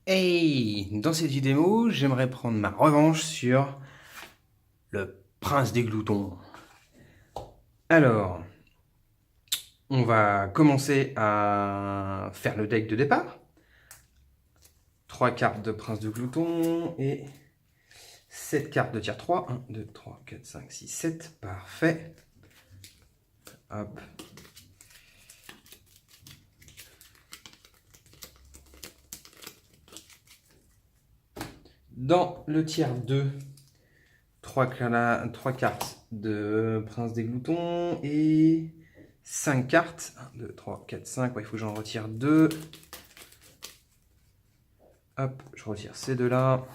Hey! Dans cette vidéo, j'aimerais prendre ma revanche sur le prince des gloutons. Alors, on va commencer à faire le deck de départ. 3 cartes de prince de glouton et 7 cartes de tiers 3. 1, 2, 3, 4, 5, 6, 7. Parfait. Hop. Dans le tiers 2, 3 cartes de prince des gloutons et 5 cartes. 1, 2, 3, 4, 5. Ouais, il faut que j'en retire 2. Hop, je retire ces deux-là.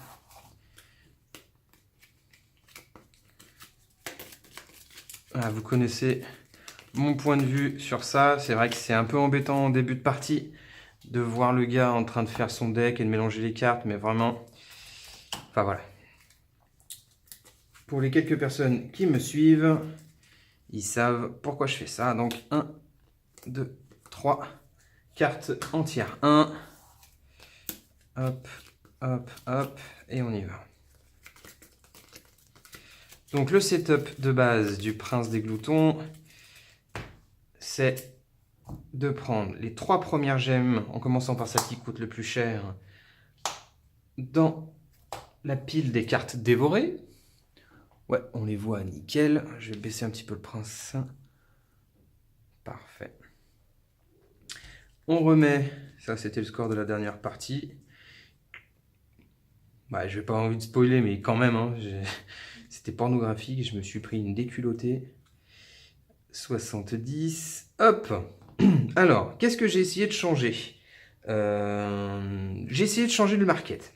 Ah, vous connaissez mon point de vue sur ça. C'est vrai que c'est un peu embêtant en début de partie de voir le gars en train de faire son deck et de mélanger les cartes, mais vraiment... Enfin voilà. Pour les quelques personnes qui me suivent, ils savent pourquoi je fais ça. Donc 1, 2, 3 cartes entières 1. Hop, hop, hop, et on y va. Donc le setup de base du prince des gloutons, c'est de prendre les 3 premières gemmes, en commençant par celle qui coûte le plus cher, dans la pile des cartes dévorées. Ouais, on les voit nickel. Je vais baisser un petit peu le prince. Parfait. On remet, ça c'était le score de la dernière partie. Bah, je n'ai pas envie de spoiler, mais quand même, hein, c'était pornographique. Je me suis pris une déculottée. 70. Hop. Alors, qu'est-ce que j'ai essayé de changer? J'ai essayé de changer le market.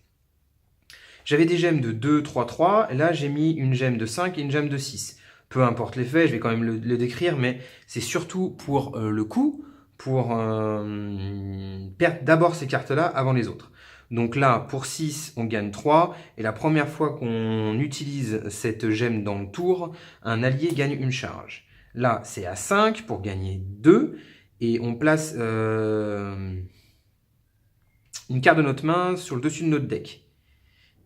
J'avais des gemmes de 2, 3, 3. Là, j'ai mis une gemme de 5 et une gemme de 6. Peu importe l'effet, je vais quand même le décrire, mais c'est surtout pour le coup, pour perdre d'abord ces cartes-là avant les autres. Donc là, pour 6, on gagne 3. Et la première fois qu'on utilise cette gemme dans le tour, un allié gagne une charge. Là, c'est à 5 pour gagner 2. Et on place une carte de notre main sur le dessus de notre deck.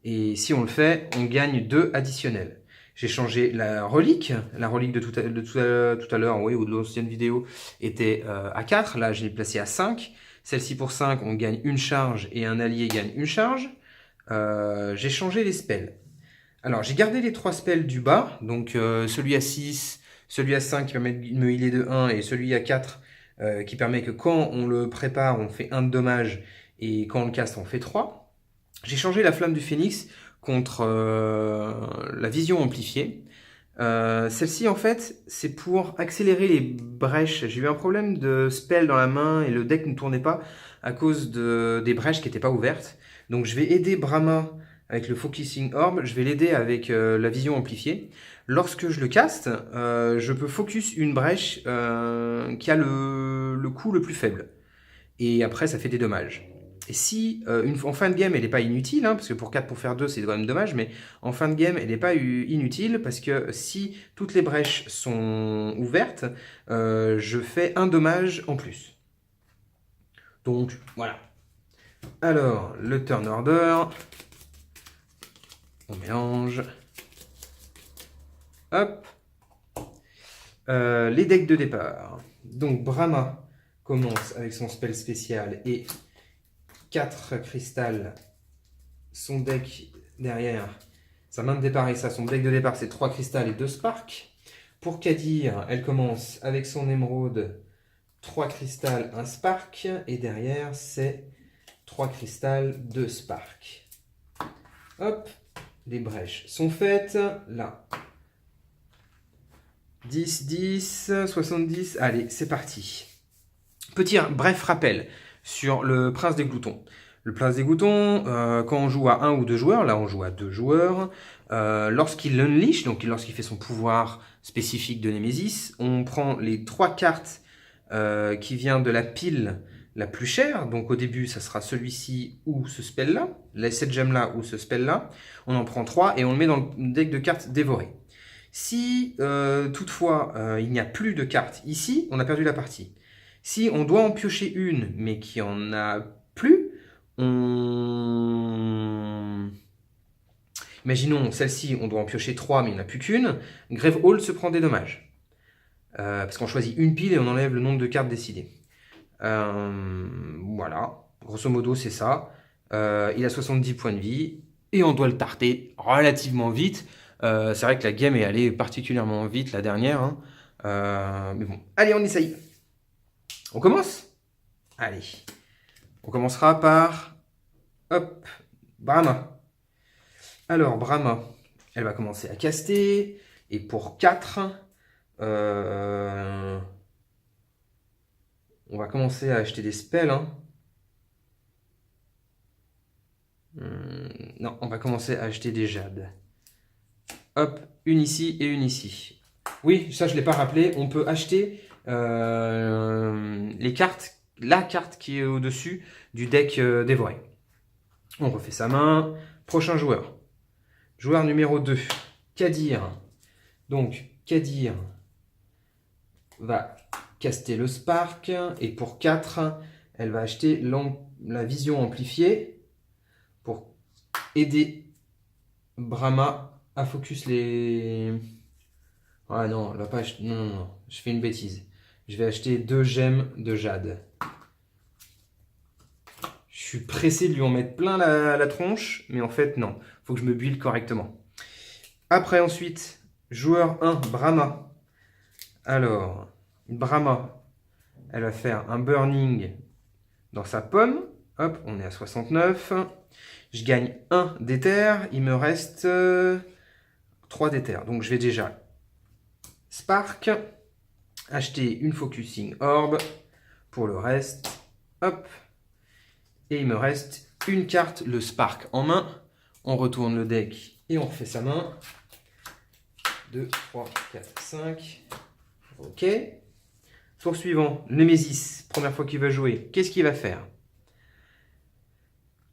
Et si on le fait, on gagne 2 additionnels. J'ai changé la relique de tout à l'heure, oui, ou de l'ancienne vidéo, était à 4. Là, je l'ai placée à 5. Celle-ci pour 5, on gagne une charge et un allié gagne une charge. J'ai changé les spells. Alors, j'ai gardé les 3 spells du bas. Donc, celui à 6, celui à 5 qui permet de me healer de 1 et celui à 4 qui permet que quand on le prépare, on fait 1 de dommage et quand on le caste, on fait 3. J'ai changé la flamme du phénix contre la vision amplifiée. Celle-ci, en fait, c'est pour accélérer les brèches. J'ai eu un problème de spell dans la main et le deck ne tournait pas à cause des brèches qui n'étaient pas ouvertes. Donc je vais aider Brahma avec le Focusing Orb, je vais l'aider avec la vision amplifiée. Lorsque je le caste, je peux focus une brèche qui a le coût le plus faible. Et après, ça fait des dommages. Et si en fin de game, elle n'est pas inutile, hein, parce que pour 4 pour faire 2, c'est quand même dommage, mais en fin de game, elle n'est pas inutile, parce que si toutes les brèches sont ouvertes, je fais un dommage en plus. Donc, voilà. Alors, le turn order. On mélange. Hop. Les decks de départ. Donc, Brahma commence avec son spell spécial et 4 cristal. Son deck derrière, sa main de départ et ça, son deck de départ, c'est 3 cristal et 2 spark. Pour Kadir, elle commence avec son émeraude, 3 cristal, 1 spark. Et derrière, c'est 3 cristal, 2 spark. Hop, les brèches sont faites. Là, 10, 10, 70. Allez, c'est parti. Petit bref rappel sur le prince des gloutons. Le prince des gloutons, quand on joue à 1 ou 2 joueurs, là on joue à 2 joueurs, lorsqu'il unleash, donc lorsqu'il fait son pouvoir spécifique de Némésis, on prend les 3 cartes qui viennent de la pile la plus chère, donc au début ça sera celui-ci ou ce spell-là, cette gemme-là ou ce spell-là, on en prend 3 et on le met dans le deck de cartes dévorées. Si toutefois il n'y a plus de cartes ici, on a perdu la partie. Si on doit en piocher une, mais qu'il n'y en a plus, on Imaginons, celle-ci, on doit en piocher 3, mais il n'y en a plus qu'une. Grave Hold se prend des dommages. Parce qu'on choisit une pile et on enlève le nombre de cartes décidées. Voilà, grosso modo, c'est ça. Il a 70 points de vie et on doit le tarter relativement vite. C'est vrai que la game est allée particulièrement vite la dernière. Hein. Mais bon, allez, on essaye. On commence? Allez. On commencera par... Hop, Brahma. Alors, Brahma, elle va commencer à caster. Et pour 4, on va commencer à acheter des spells. Hein. Non, on va commencer à acheter des jades. Hop, une ici et une ici. Oui, ça je ne l'ai pas rappelé. On peut acheter les cartes, la carte qui est au-dessus du deck dévoré. On refait sa main. Prochain joueur. Joueur numéro 2. Kadir. Donc, Kadir va caster le Spark. Et pour 4, elle va acheter la vision amplifiée pour aider Brahma à focus les... Ah non, elle va pas acheter... Non, non, non, je fais une bêtise. Je vais acheter 2 gemmes de jade. Je suis pressé de lui en mettre plein la tronche, mais en fait, non. Faut que je me build correctement. Après, ensuite, joueur 1, Brahma. Alors, Brahma, elle va faire un burning dans sa pomme. Hop, on est à 69. Je gagne 1 d'éther. Il me reste 3 d'éther. Donc, je vais déjà Spark. Acheter une Focusing Orb. Pour le reste, hop. Et il me reste une carte, le Spark en main. On retourne le deck et on refait sa main. 2, 3, 4, 5. Ok. Tour suivant, Nemesis. Première fois qu'il va jouer. Qu'est-ce qu'il va faire?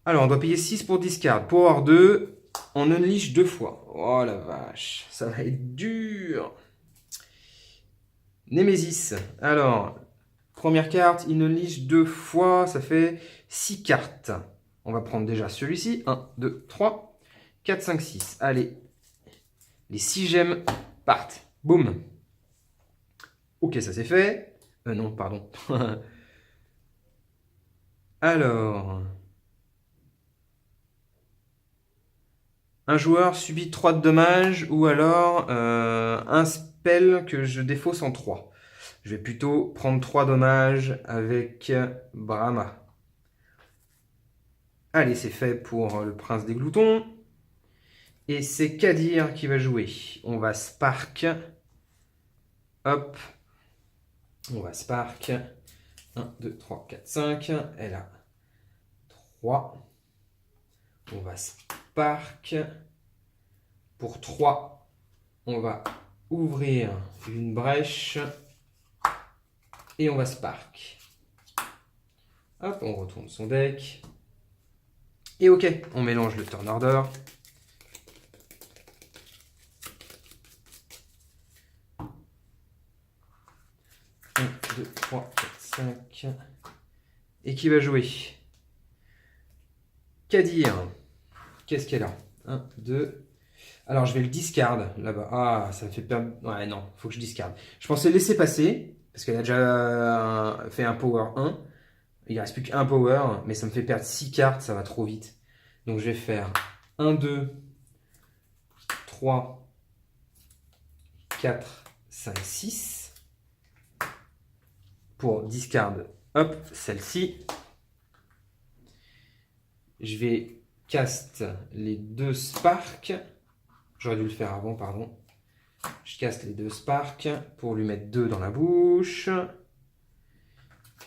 Alors, on doit payer 6 pour discard. Power 2, on unleash 2 fois. Oh la vache, ça va être dur. Nemesis. Alors, première carte, il unleash 2 fois, ça fait 6 cartes. On va prendre déjà celui-ci. 1, 2, 3, 4, 5, 6. Allez, les 6 gemmes partent. Boum. Ok, ça c'est fait. Non, pardon. Alors, un joueur subit 3 de dommages ou alors un spell que je défausse en 3. Je vais plutôt prendre 3 dommages avec Brahma. Allez, c'est fait pour le prince des gloutons. Et c'est Kadir qui va jouer. On va Spark. Hop. On va Spark. 1, 2, 3, 4, 5. Elle a 3. On va Spark. Pour 3, on va ouvrir une brèche. Et on va Spark. Hop, on retourne son deck. Et ok, on mélange le turn order. Un, 2, 3, 4, 5. Et qui va jouer? Kadir. Qu'est-ce qu'elle a? 1, 2. Alors, je vais le discard là-bas. Ah, ça me fait perdre. Ouais, non, faut que je discard. Je pensais laisser passer, parce qu'elle a déjà fait un power 1. Il ne reste plus qu'un power, mais ça me fait perdre 6 cartes, ça va trop vite. Donc, je vais faire 1, 2, 3, 4, 5, 6. Pour discard, hop, celle-ci. Je vais cast les 2 sparks. J'aurais dû le faire avant, pardon. Je casse les 2 sparks pour lui mettre 2 dans la bouche.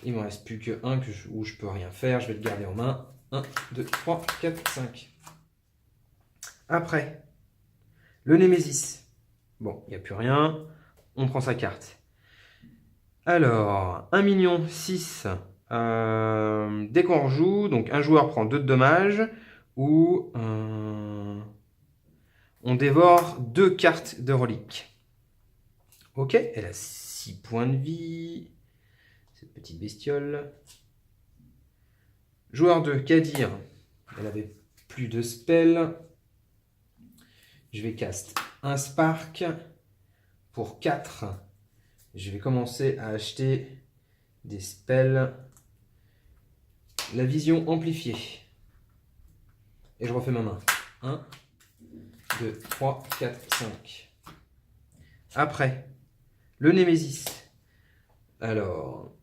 Il ne me reste plus que 1 où je peux rien faire. Je vais le garder en main. 1, 2, 3, 4, 5. Après, le Nemesis. Bon, il n'y a plus rien. On prend sa carte. Alors, 1 million 6. Dès qu'on rejoue, donc un joueur prend 2 de dommages. Ou on dévore 2 cartes de relique. Ok, elle a 6 points de vie. Cette petite bestiole. Joueur 2, Kadir. Elle avait plus de spells. Je vais cast un Spark pour 4. Je vais commencer à acheter des spells. La vision amplifiée. Et je refais ma main. 1, 2, 3, 4, 5. Après, le Némésis. Alors,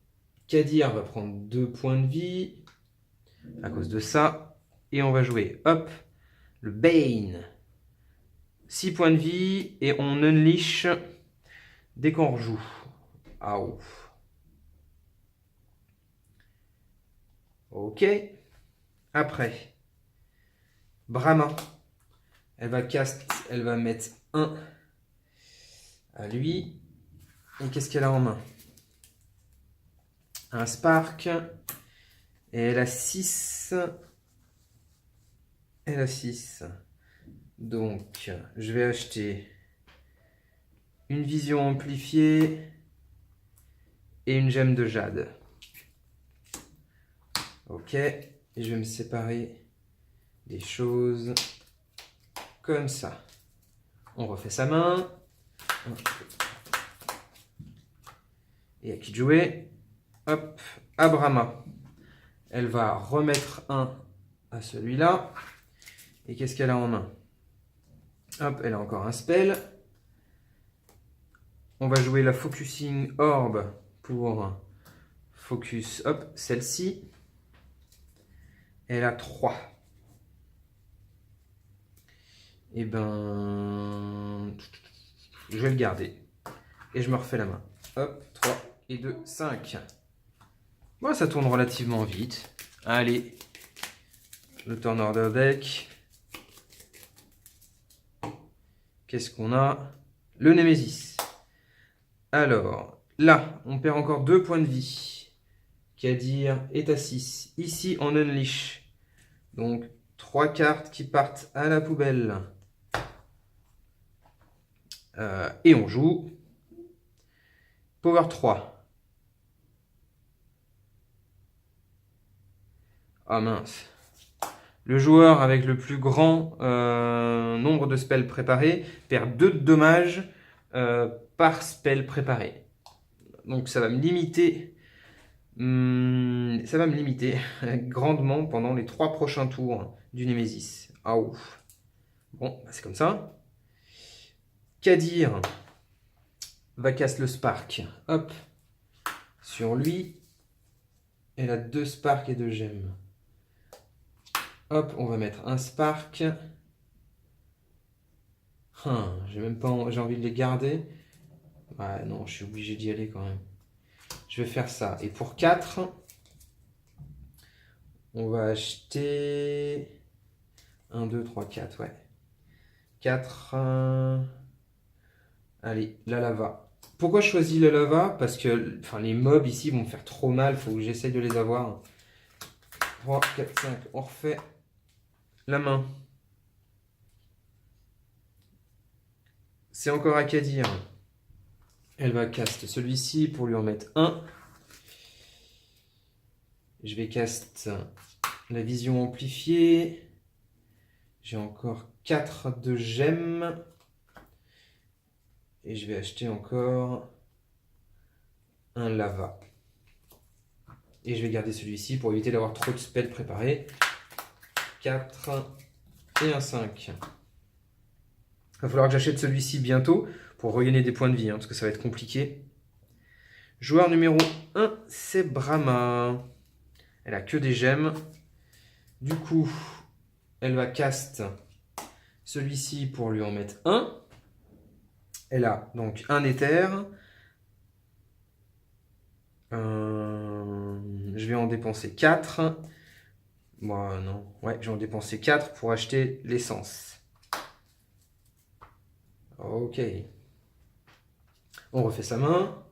Kadir va prendre 2 points de vie à cause de ça. Et on va jouer, hop, le Bane. 6 points de vie et on unleash dès qu'on rejoue. Ah ouf. Ok. Après, Brahma. Elle va mettre 1 à lui. Et qu'est-ce qu'elle a en main? Un Spark. Et elle a 6. Elle a 6. Donc, je vais acheter une vision amplifiée et une gemme de jade. Ok. Et je vais me séparer des choses comme ça. On refait sa main. Et à qui de jouer? Hop, à Brahma. Elle va remettre 1 à celui-là. Et qu'est-ce qu'elle a en main? Hop, elle a encore un spell. On va jouer la Focusing Orb pour focus, hop, celle-ci. Elle a 3. Et ben, je vais le garder. Et je me refais la main. Hop, 3 et 2, 5. Bon, ça tourne relativement vite. Allez, le turn order deck. Qu'est-ce qu'on a? Le Némésis. Alors, là, on perd encore 2 points de vie. Kadir est à 6. Ici, on unleash. Donc, 3 cartes qui partent à la poubelle. Et on joue. Power 3. Ah mince. Le joueur avec le plus grand nombre de spells préparés perd 2 de dommages par spell préparé. Donc ça va me limiter, grandement pendant les 3 prochains tours du Némésis. Ah ouf. Bon, bah c'est comme ça. Kadir va casser le Spark. Hop. Sur lui. Elle a 2 Sparks et 2 gemmes. Hop, on va mettre un Spark. J'ai même pas, j'ai envie de les garder. Ouais, non, je suis obligé d'y aller quand même. Je vais faire ça. Et pour 4, on va acheter 1, 2, 3, 4, ouais. 4. Allez, la lava. Pourquoi je choisis la lava? Parce que les mobs ici vont me faire trop mal. Il faut que j'essaye de les avoir. 3, 4, 5. On refait la main. C'est encore à Kadir. Elle va cast celui-ci pour lui en mettre 1. Je vais cast la vision amplifiée. J'ai encore 4 de gemmes. Et je vais acheter encore un lava. Et je vais garder celui-ci pour éviter d'avoir trop de spells préparés. 4 et un 5. Il va falloir que j'achète celui-ci bientôt pour regagner des points de vie, parce que ça va être compliqué. Joueur numéro 1, c'est Brahma. Elle a que des gemmes. Du coup, elle va cast celui-ci pour lui en mettre 1. Elle a donc un éther. Je vais en dépenser 4. Bon, non. Ouais, je vais en dépenser 4 pour acheter l'essence. Ok. On refait sa main.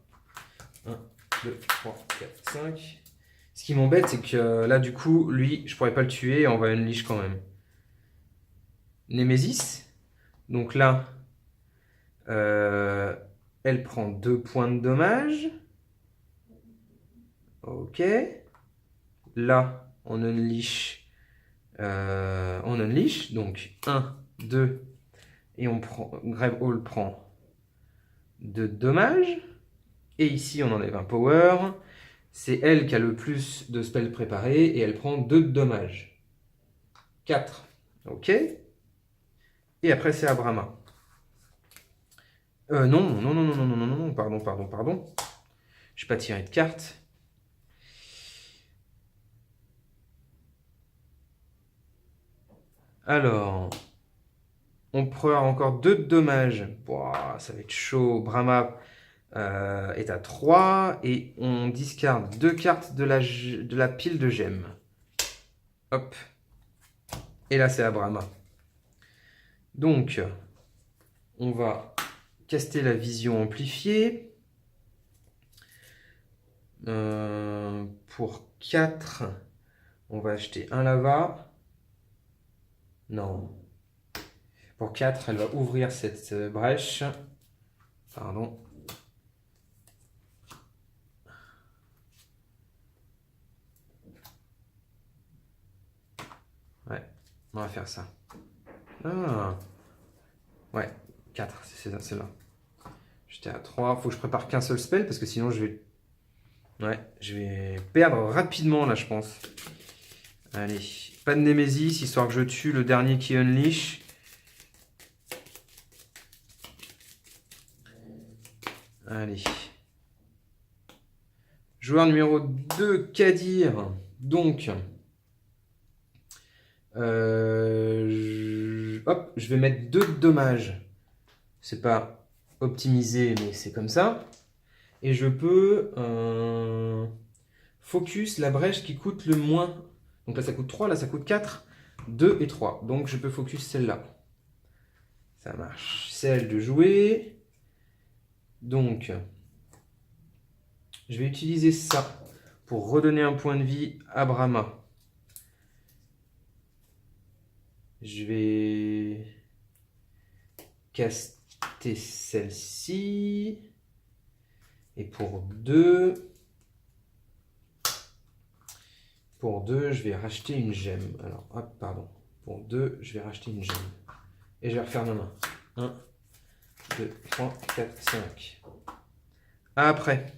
1, 2, 3, 4, 5. Ce qui m'embête, c'est que là, du coup, lui, je pourrais pas le tuer et on va unleash quand même. Némésis. Donc là, elle prend 2 points de dommage. Ok. Là, on unleash. Donc 1, 2 Et on prend, Grave Hall prend 2 dommages. Et ici, on enlève un power. C'est elle qui a le plus de spells préparés et elle prend 2 dommages. 4. Ok. Et après, c'est Abrama. Non, pardon. Je n'ai pas tiré de carte. Alors, on prend encore 2 dommages. Boah, ça va être chaud. Brahma est à 3 et on discarde 2 cartes de la pile de gemmes. Hop. Et là, c'est à Brahma. Donc, on va caster la vision amplifiée. Pour 4, on va acheter un lava. Non. Pour 4, elle va ouvrir cette brèche. Pardon. Ouais, on va faire ça. Ah. Ouais, 4, c'est là. J'étais à 3. Faut que je prépare qu'un seul spell parce que sinon je vais perdre rapidement là, je pense. Allez, pas de Némésis, histoire que je tue le dernier qui unleash. Allez. Joueur numéro 2, Kadir. Donc, hop, je vais mettre 2 dommages. C'est pas optimisé, mais c'est comme ça. Et je peux focus la brèche qui coûte le moins. Donc là, ça coûte 3, là, ça coûte 4. 2 et 3. Donc, je peux focus celle-là. Ça marche. Celle de jouer. Donc, je vais utiliser ça pour redonner un point de vie à Brahma. Je vais caster celle-ci. Et pour 2, je vais racheter une gemme. Alors, hop, pardon. Pour 2, je vais racheter une gemme. Et je vais refaire ma main. 1, 2, 3, 4, 5. Après,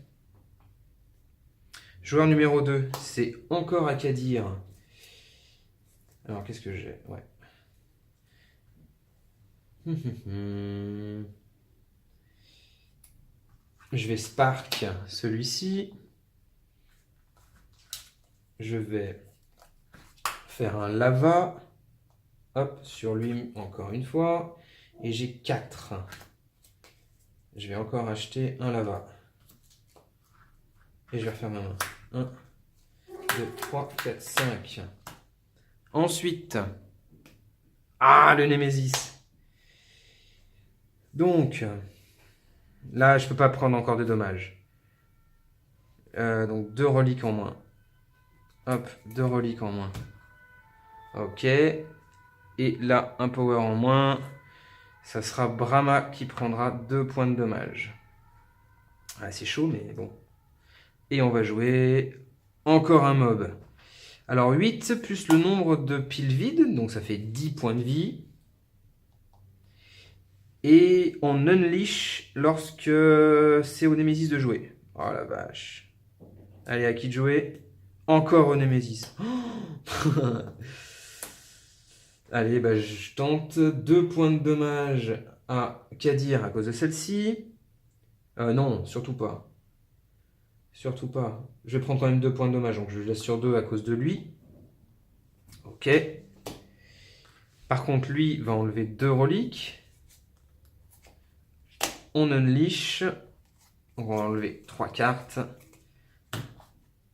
joueur numéro 2, c'est encore Akadir. Alors, qu'est-ce que j'ai? Ouais. Je vais Spark celui-ci. Je vais faire un lava. Hop, sur lui encore une fois. Et j'ai 4. Je vais encore acheter un lava. Et je vais refaire ma main. 1, 2, 3, 4, 5. Ensuite, le Némésis. Donc, là, je ne peux pas prendre encore de dommages. Donc, 2 reliques en moins. Hop, 2 reliques en moins. Ok. Et là, un power en moins. Ça sera Brahma qui prendra 2 points de dommage. Ah, c'est chaud, mais bon. Et on va jouer encore un mob. Alors 8 plus le nombre de piles vides, donc ça fait 10 points de vie. Et on unleash lorsque c'est au Némésis de jouer. Oh la vache. Allez, à qui de jouer? Encore au Némésis. Allez, je tente 2 points de dommage à Kadir à cause de celle-ci. Non, surtout pas. Surtout pas. Je vais prendre quand même 2 points de dommage, donc je laisse sur 2 à cause de lui. Ok. Par contre, lui va enlever 2 reliques. On unleash. On va enlever 3 cartes.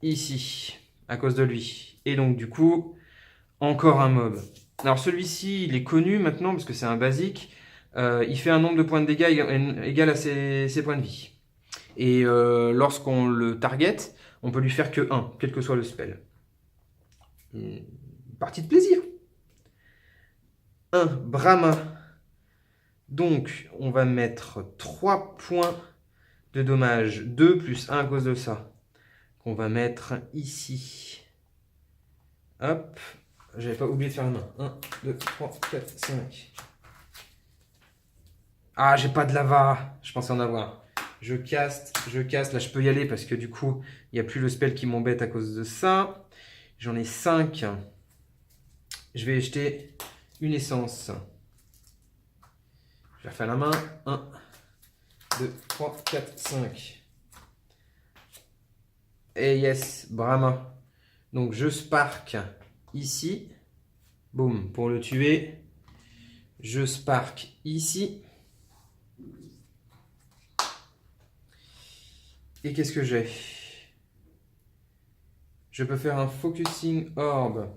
Ici, à cause de lui. Et donc, du coup, encore un mob. Alors, celui-ci, il est connu maintenant parce que c'est un basique. Il fait un nombre de points de dégâts égal à ses points de vie. Et lorsqu'on le target, on peut lui faire que 1, quel que soit le spell. Une partie de plaisir. 1, Brahma. Donc, on va mettre 3 points de dommage. 2 plus 1 à cause de ça. Qu'on va mettre ici. Hop. J'avais pas oublié de faire la main. 1, 2, 3, 4, 5. Ah, j'ai pas de lava. Je pensais en avoir. Je caste. Là, je peux y aller parce que du coup, il n'y a plus le spell qui m'embête à cause de ça. J'en ai 5. Je vais jeter une essence. Je vais refaire la main. 1, 2, 3, 4, 5. Et yes, Brahma. Donc je spark ici. Boum, pour le tuer. Je spark ici. Et qu'est-ce que j'ai? Je peux faire un focusing orb.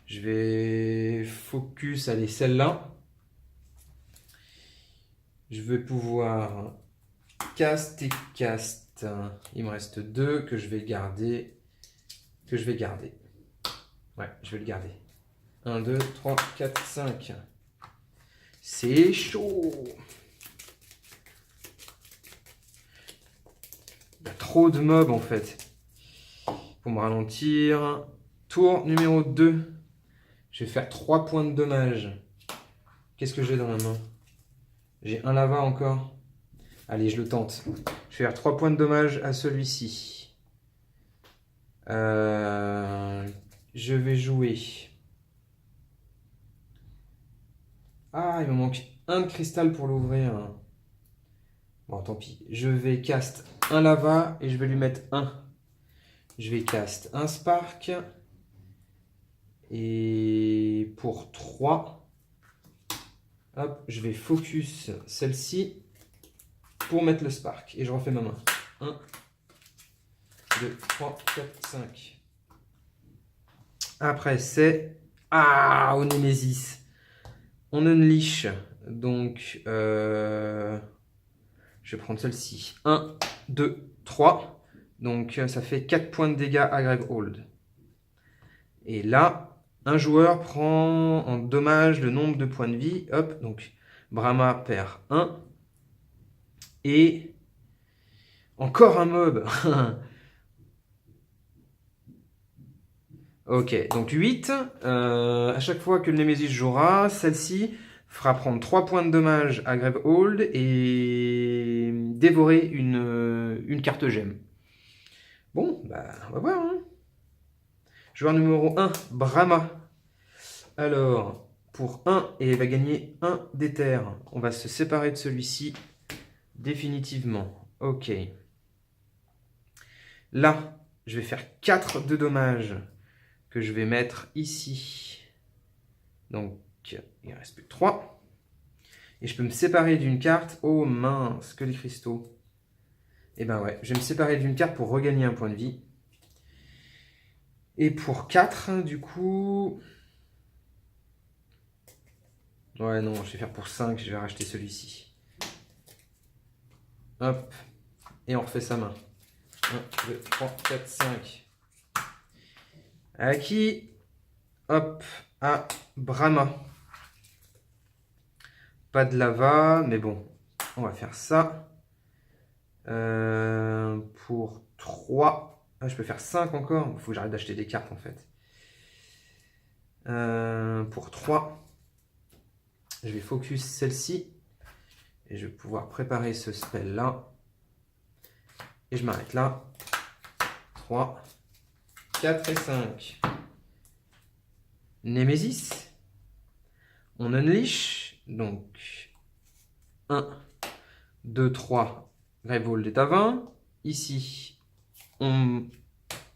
Je vais focus, allez, celle-là. Je vais pouvoir cast et cast. Il me reste 2 que je vais garder. Ouais, je vais le garder. 1, 2, 3, 4, 5. C'est chaud. Il y a trop de mobs en fait. Pour me ralentir. Tour numéro 2. Je vais faire 3 points de dommage. Qu'est-ce que j'ai dans la main? J'ai un lava encore. Allez, je le tente. Je vais faire 3 points de dommage à celui-ci. Je vais jouer. Ah, il me manque un de cristal pour l'ouvrir. Bon, tant pis. Je vais cast un lava et je vais lui mettre un. Je vais cast un spark. Et pour 3, hop, je vais focus celle-ci pour mettre le spark. Et je refais ma main. 1, 2, 3, 4, 5. Après, c'est... Ah, au Nemesis. On unleash. Donc, je vais prendre celle-ci. 1, 2, 3. Donc, ça fait 4 points de dégâts à Gravehold. Et là, un joueur prend en dommage le nombre de points de vie. Hop, donc Brahma perd 1. Et encore un mob. Ok, donc 8. À chaque fois que le Nemesis jouera, celle-ci fera prendre 3 points de dommage à Gravehold et dévorer une carte gemme. Bon, bah, on va voir. Hein. Joueur numéro 1, Brahma. Alors, pour 1, et il va gagner 1 d'éther. On va se séparer de celui-ci définitivement. Ok. Là, je vais faire 4 de dommages que je vais mettre ici. Donc, il ne reste plus que 3. Et je peux me séparer d'une carte. Oh mince, que des cristaux. Et ben ouais, je vais me séparer d'une carte pour regagner un point de vie. Et pour 4, du coup... Ouais, non, je vais faire pour 5, je vais racheter celui-ci. Hop, et on refait sa main. 1, 2, 3, 4, 5. À qui? Hop, à Brahma. Pas de lava, mais bon, on va faire ça. Pour 3. Ah, je peux faire 5 encore. Il faut que j'arrête d'acheter des cartes en fait. Pour 3. Je vais focus celle-ci. Et je vais pouvoir préparer ce spell là. Et je m'arrête là. 3, 4 et 5. Nemesis. On unleash. Donc 1, 2, 3. Gravehold est à 20. Ici, on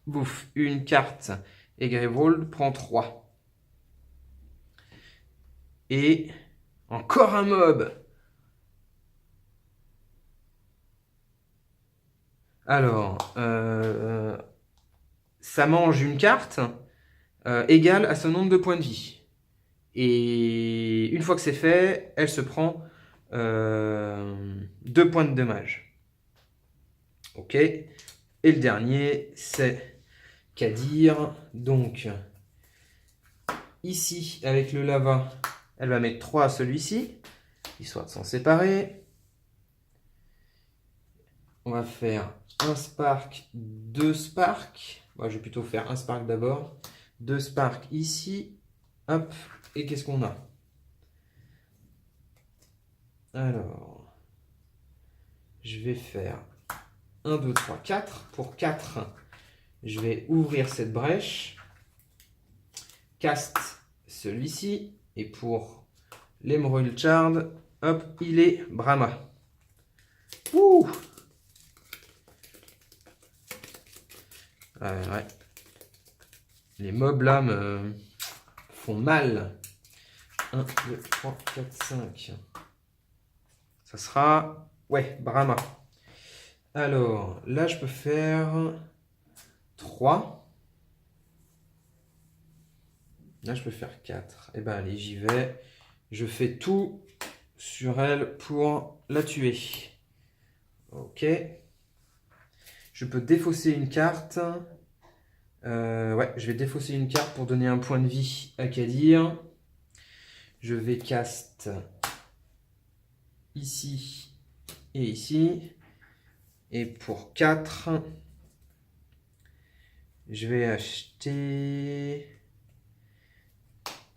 bouffe une carte et Gravehold prend 3. Et encore un mob. Alors, ça mange une carte égale à ce nombre de points de vie. Et une fois que c'est fait, elle se prend 2 points de dommage. Ok. Et le dernier, c'est Kadir. Donc, ici, avec le lava, elle va mettre 3 à celui-ci, histoire de s'en séparer. On va faire un spark, 2 sparks. Bon, je vais plutôt faire un spark d'abord. 2 sparks ici. Hop. Et qu'est-ce qu'on a? Alors, je vais faire 1, 2, 3, 4. Pour 4, je vais ouvrir cette brèche. Cast celui-ci. Et pour l'Emerald Shard, hop, il est Brahma. Ouh! Ouais. Les mobs là me font mal. 1, 2, 3, 4, 5. Ça sera... Ouais, Brahma. Alors, là, je peux faire 3. Là, je peux faire 4. Eh ben, allez, j'y vais. Je fais tout sur elle pour la tuer. Ok. Je peux défausser une carte. Ouais, je vais défausser une carte pour donner un point de vie à Kadir. Je vais cast ici et ici. Et pour 4, je vais acheter...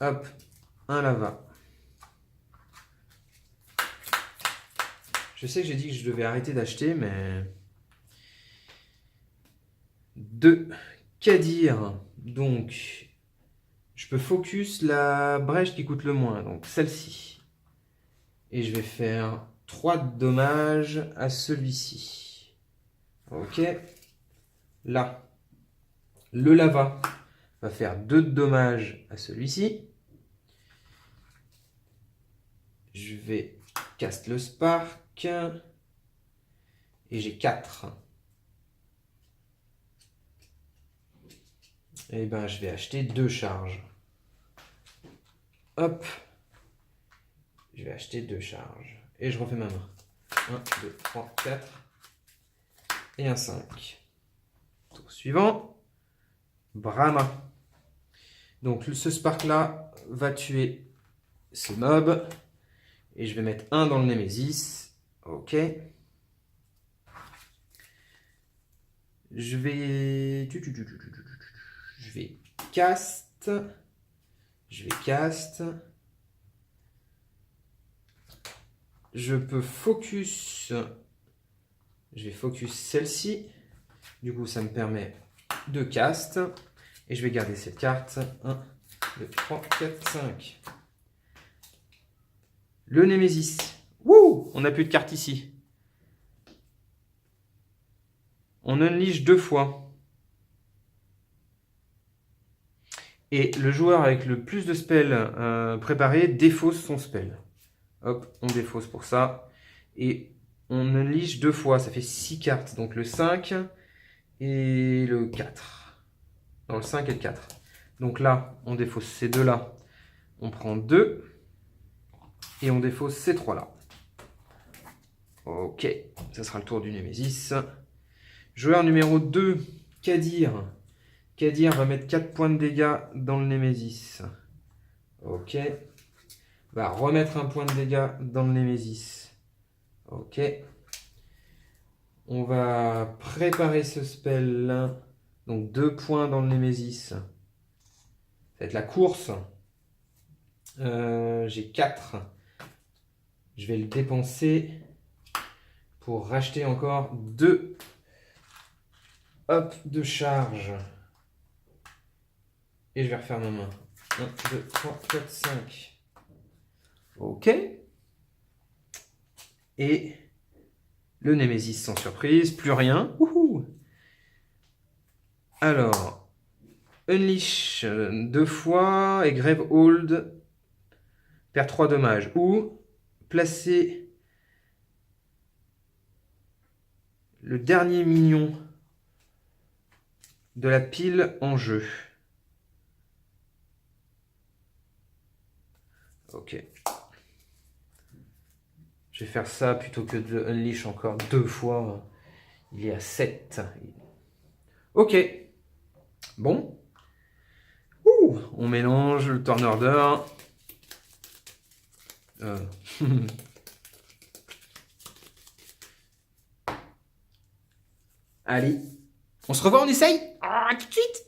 Hop, un lava. Je sais que j'ai dit que je devais arrêter d'acheter, mais... 2 Kadir. Donc, je peux focus la brèche qui coûte le moins, donc celle-ci. Et je vais faire 3 de dommages à celui-ci. Ok. Là, le lava va faire 2 de dommages à celui-ci. Je vais cast le spark. Et j'ai 4. Et ben, je vais acheter 2 charges. Hop. Je vais acheter 2 charges. Et je refais ma main. 1, 2, 3, 4. Et un 5. Tour suivant. Brahma. Donc ce spark là va tuer ce mob. Et je vais mettre 1 dans le Némésis. Ok. Je vais cast. Je vais cast. Je peux focus. Je vais focus celle-ci. Du coup, ça me permet de cast. Et je vais garder cette carte. 1, 2, 3, 4, 5. Le Némésis. Wouh! On n'a plus de carte ici. On unleash 2 fois. Et le joueur avec le plus de spells préparés défausse son spell. Hop, on défausse pour ça. Et on unleash 2 fois. Ça fait 6 cartes. Donc le 5 et le 4. Non, le 5 et le 4. Donc là, on défausse ces deux-là. On prend 2. Et on défausse ces 3-là. Ok, ça sera le tour du Némésis. Joueur numéro 2, Kadir. Kadir va mettre 4 points de dégâts dans le Némésis. Ok. Va remettre un point de dégâts dans le Némésis. Ok. On va préparer ce spell là. Donc 2 points dans le Némésis. Ça va être la course. J'ai 4. Je vais le dépenser pour racheter encore 2 de charge. Et je vais refaire ma main. 1, 2, 3, 4, 5. Ok. Et le Némésis sans surprise, plus rien. Wouhou. Alors, Unleash 2 fois et Grave Hold perd 3 dommages. Ou placer le dernier minion de la pile en jeu. Ok. Je vais faire ça plutôt que de Unleash encore 2 fois. Il est à 7. Ok. Bon. Ouh, on mélange le turn order. Allez. On se revoit, on essaye. Ah, tout de suite.